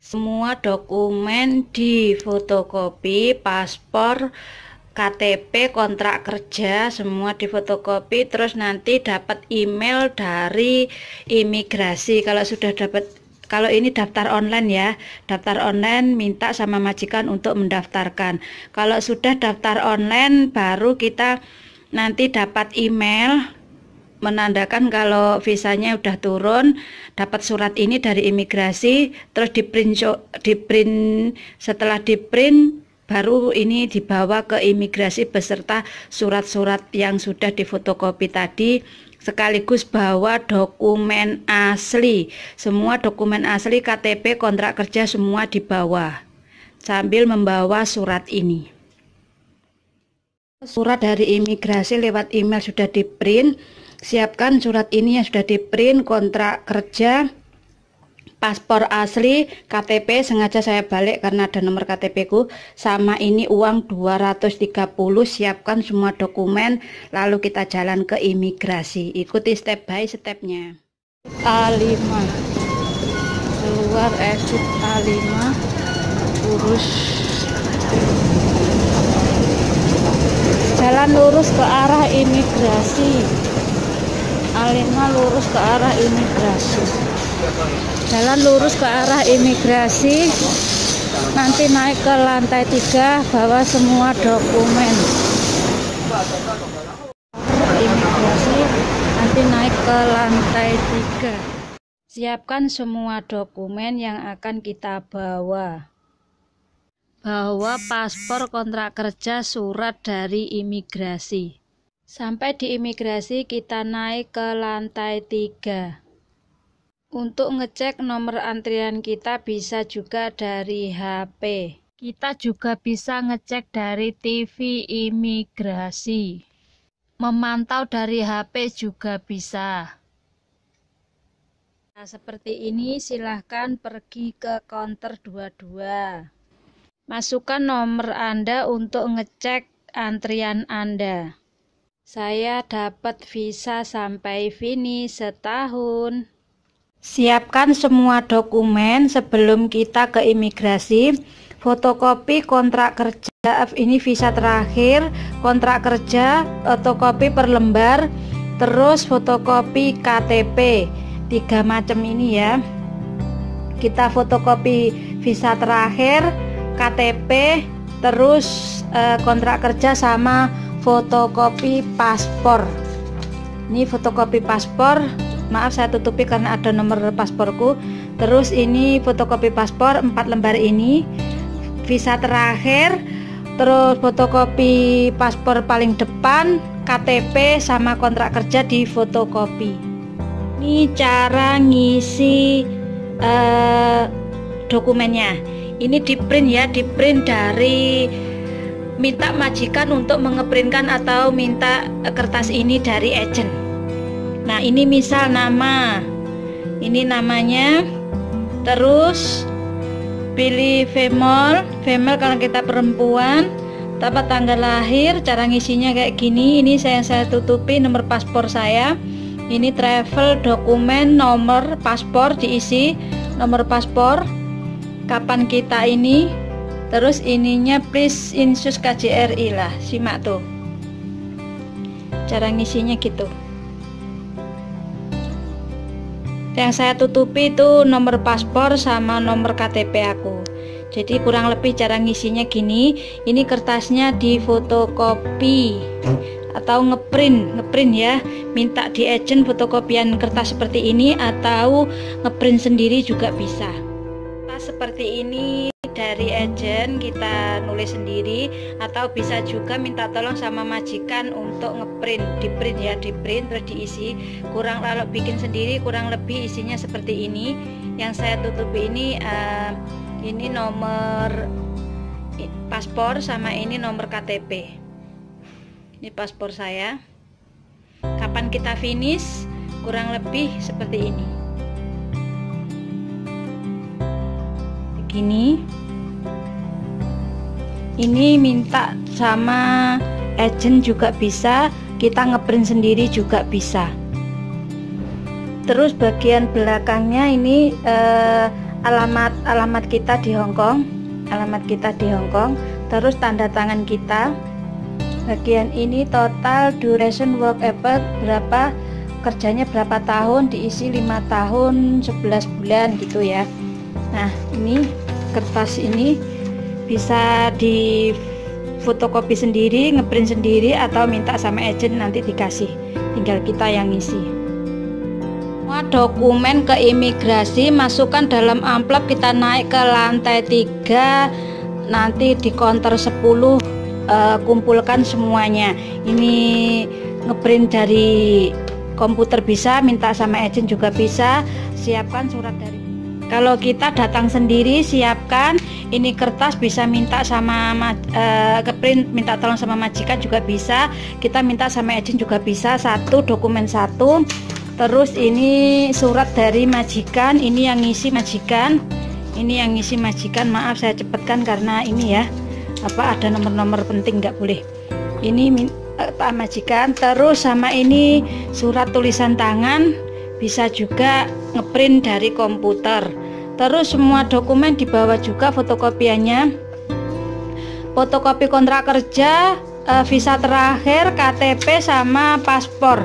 Semua dokumen di fotokopi, paspor, KTP, kontrak kerja, semua difotokopi, terus nanti dapat email dari imigrasi. Kalau ini daftar online ya, daftar online minta sama majikan untuk mendaftarkan. Kalau sudah daftar online, baru kita nanti dapat email menandakan kalau visanya udah turun, dapat surat ini dari imigrasi, terus setelah di print baru ini dibawa ke imigrasi beserta surat-surat yang sudah difotokopi tadi, sekaligus bawa dokumen asli, semua dokumen asli, KTP, kontrak kerja semua dibawa sambil membawa surat ini. Surat dari imigrasi lewat email sudah di print. Siapkan surat ini yang sudah di print, kontrak kerja, paspor asli, KTP sengaja saya balik karena ada nomor KTP ku, sama ini uang 230. Siapkan semua dokumen lalu kita jalan ke imigrasi. Ikuti step by stepnya. A5 keluar, exit A5, lurus, jalan lurus ke arah imigrasi. A5 lurus ke arah imigrasi, jalan lurus ke arah imigrasi, nanti naik ke lantai 3, bawa semua dokumen imigrasi, nanti naik ke lantai 3. Siapkan semua dokumen yang akan kita bawa paspor, kontrak kerja, surat dari imigrasi. Sampai di imigrasi kita naik ke lantai 3. Untuk ngecek nomor antrian kita bisa juga dari HP. Kita juga bisa ngecek dari TV imigrasi. Memantau dari HP juga bisa. Nah, seperti ini silahkan pergi ke counter 22. Masukkan nomor Anda untuk ngecek antrian Anda. Saya dapat visa sampai finish setahun. Siapkan semua dokumen sebelum kita ke imigrasi. Fotokopi kontrak kerja, ini visa terakhir, kontrak kerja, fotokopi per lembar, terus fotokopi KTP. 3 macam ini ya. Kita fotokopi visa terakhir, KTP, terus kontrak kerja sama fotokopi paspor. Ini fotokopi paspor, maaf saya tutupi karena ada nomor pasporku. Terus ini fotokopi paspor 4 lembar ini, visa terakhir, terus fotokopi paspor paling depan, KTP sama kontrak kerja di fotokopi. Ini cara ngisi dokumennya. Ini di print ya, di print dari minta majikan untuk mengeprintkan atau minta kertas ini dari agent. Nah, ini misal nama, ini namanya, terus pilih female kalau kita perempuan, dapat tanggal lahir, cara ngisinya kayak gini. Ini saya tutupi nomor paspor saya. Ini travel dokumen, nomor paspor diisi, nomor paspor, kapan kita ini. Terus ininya please insus KJRI lah, simak tuh cara ngisinya gitu. Yang saya tutupi itu nomor paspor sama nomor KTP aku. Jadi kurang lebih cara ngisinya gini. Ini kertasnya di fotokopi atau ngeprint ya, minta di agent fotokopian kertas seperti ini atau ngeprint sendiri juga bisa. Seperti ini dari agent kita nulis sendiri, atau bisa juga minta tolong sama majikan untuk ngeprint, di print terus diisi. Kalau bikin sendiri kurang lebih isinya seperti ini. Yang saya tutupi ini nomor paspor sama ini nomor KTP. Ini paspor saya. Kapan kita finish, kurang lebih seperti ini. Begini. Ini minta sama agent juga bisa, kita ngeprint sendiri juga bisa. Terus bagian belakangnya ini alamat kita di Hong Kong, terus tanda tangan kita. Bagian ini total duration work effort berapa, kerjanya berapa tahun, diisi 5 tahun 11 bulan gitu ya. Nah, ini kertas ini bisa di fotokopi sendiri, ngeprint sendiri, atau minta sama agent nanti dikasih, tinggal kita yang ngisi. Semua dokumen ke imigrasi masukkan dalam amplop, kita naik ke lantai 3, nanti di counter 10 kumpulkan semuanya. Ini ngeprint dari komputer bisa, minta sama agent juga bisa. Siapkan surat dari, kalau kita datang sendiri siapkan ini kertas, bisa minta sama ke print, minta tolong sama majikan juga bisa, kita minta sama agent juga bisa. Satu dokumen satu. Terus ini surat dari majikan, ini yang ngisi majikan, maaf saya cepatkan karena ini ya ada nomor-nomor penting, nggak boleh ini Pak majikan. Terus sama ini surat tulisan tangan, bisa juga ngeprint dari komputer. Terus semua dokumen dibawa juga fotokopiannya, fotokopi kontrak kerja, visa terakhir, KTP sama paspor,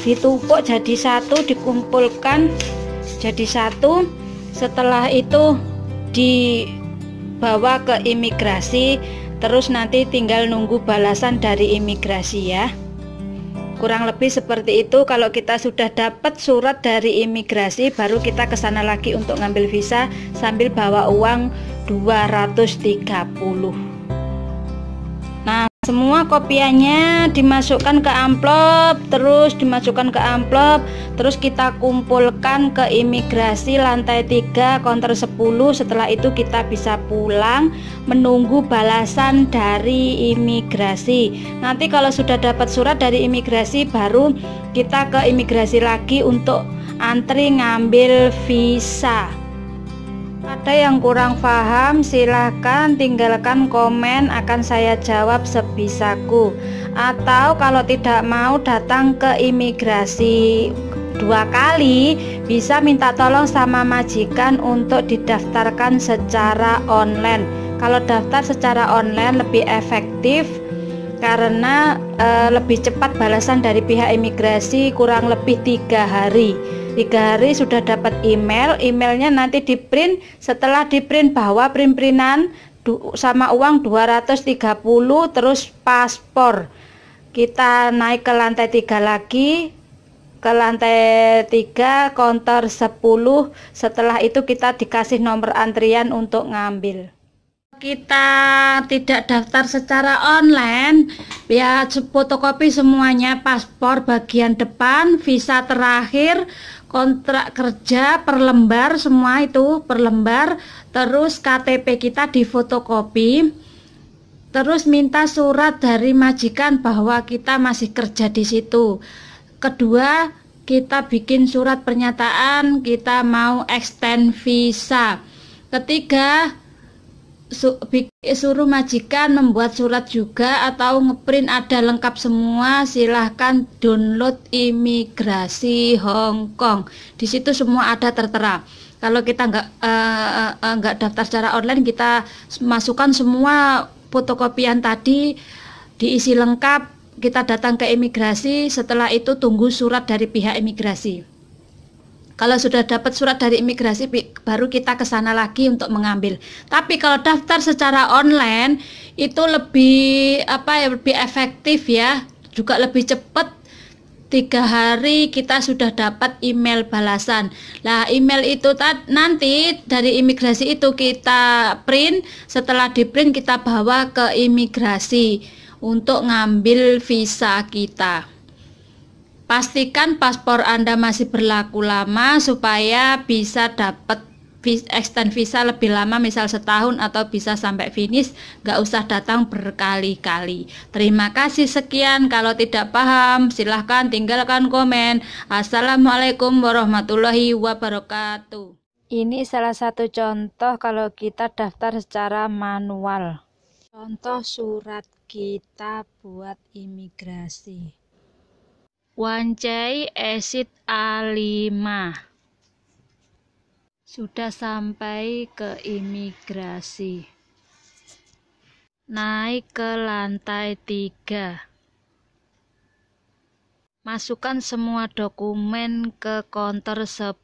ditumpuk jadi satu, dikumpulkan jadi satu. Setelah itu dibawa ke imigrasi, terus nanti tinggal nunggu balasan dari imigrasi ya. Kurang lebih seperti itu. Kalau kita sudah dapat surat dari imigrasi, baru kita ke sana lagi untuk ngambil visa sambil bawa uang 230. Nah, semua kopiannya dimasukkan ke amplop, terus kita kumpulkan ke imigrasi lantai 3 counter 10. Setelah itu kita bisa pulang menunggu balasan dari imigrasi. Nanti kalau sudah dapat surat dari imigrasi, baru kita ke imigrasi lagi untuk antri ngambil visa. Ada yang kurang paham, silahkan tinggalkan komen, akan saya jawab sebisaku. Atau kalau tidak mau datang ke imigrasi 2 kali, bisa minta tolong sama majikan untuk didaftarkan secara online. Kalau daftar secara online lebih efektif karena lebih cepat balasan dari pihak imigrasi, kurang lebih 3 hari. 3 hari sudah dapat emailnya nanti di print. Setelah di print, bawa printan sama uang 230, terus paspor. Kita naik ke lantai 3 lagi, ke lantai 3 counter 10. Setelah itu kita dikasih nomor antrian untuk ngambil. Kita tidak daftar secara online, ya fotokopi semuanya, paspor bagian depan, visa terakhir, kontrak kerja per lembar, semua itu per lembar. Terus KTP kita difotokopi, terus minta surat dari majikan bahwa kita masih kerja di situ. Kedua, kita bikin surat pernyataan kita mau extend visa. Ketiga, suruh majikan membuat surat juga atau ngeprint, ada lengkap semua. Silahkan download imigrasi Hong Kong, di situ semua ada tertera. Kalau kita nggak daftar secara online, kita masukkan semua fotokopian tadi, diisi lengkap, kita datang ke imigrasi. Setelah itu tunggu surat dari pihak imigrasi. Kalau sudah dapat surat dari imigrasi, baru kita ke sana lagi untuk mengambil. Tapi kalau daftar secara online itu lebih lebih efektif ya, juga lebih cepat. 3 hari kita sudah dapat email balasan. Nah, email itu nanti dari imigrasi itu kita print. Setelah di print, kita bawa ke imigrasi untuk ngambil visa kita. Pastikan paspor Anda masih berlaku lama supaya bisa dapat extend visa lebih lama, misal setahun atau bisa sampai finish, nggak usah datang berkali-kali. Terima kasih, sekian. Kalau tidak paham silahkan tinggalkan komen. Assalamualaikum warahmatullahi wabarakatuh. Ini salah satu contoh kalau kita daftar secara manual. Contoh surat kita buat imigrasi. Wancai Exit A5. Sudah sampai ke imigrasi. Naik ke lantai 3. Masukkan semua dokumen ke konter 10.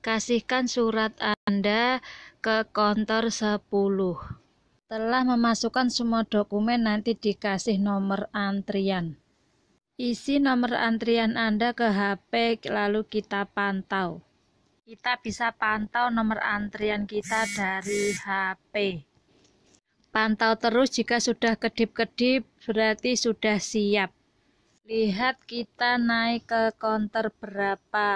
Kasihkan surat Anda ke konter 10. Setelah memasukkan semua dokumen, nanti dikasih nomor antrian. Isi nomor antrian Anda ke HP, lalu kita pantau. Kita bisa pantau nomor antrian kita dari HP. Pantau terus, jika sudah kedip-kedip berarti sudah siap. Lihat kita naik ke konter berapa.